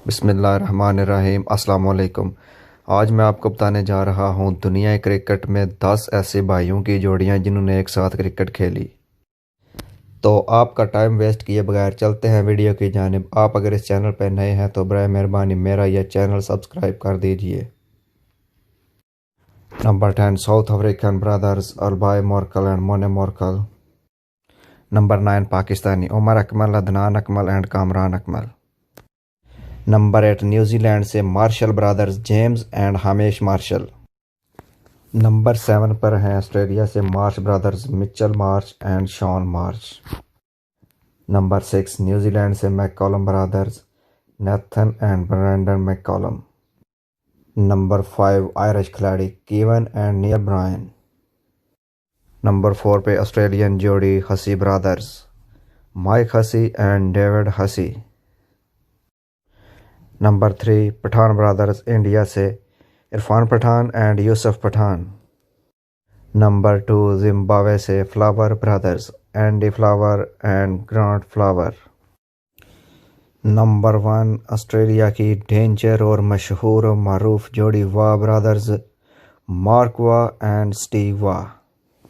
बिस्मिल्लाहिर्रहमानिर्रहीम अस्सलाम वालेकुम। आज मैं आपको बताने जा रहा हूँ दुनिया क्रिकेट में 10 ऐसे भाइयों की जोड़ियाँ जिन्होंने एक साथ क्रिकेट खेली। तो आपका टाइम वेस्ट किए बगैर चलते हैं वीडियो की जानिब। आप अगर इस चैनल पर नए हैं तो बराए मेहरबानी मेरा यह चैनल सब्सक्राइब कर दीजिए। Number 10 South African brothers Albie Morkel and मोने Morkel. Number 9 Pakistani Umar Akmal, Adnan Akmal and Kamran Akmal. Number 8 New Zealand से Marshall brothers James and Hamish Marshall. Number 7 पर हैं ऑस्ट्रेलिया से Marsh brothers Mitchell Marsh and Shaun Marsh. Number 6 New Zealand से McCullum brothers Nathan and Brendon McCullum. Number 5 Irish खिलाड़ी Kevin and Niall Brien. Number 4 पे Australian जोड़ी हसी brothers Mike Hussey and David Hussey. Number 3 Pathan brothers India से Irfan Pathan and Yusuf Pathan. Number 2 Zimbabwe से Flower brothers Andy Flower and Grant Flower. Number 1 Australia की danger और मशहूर और मरूफ जोड़ी Waugh brothers Mark Waugh and Steve वाह।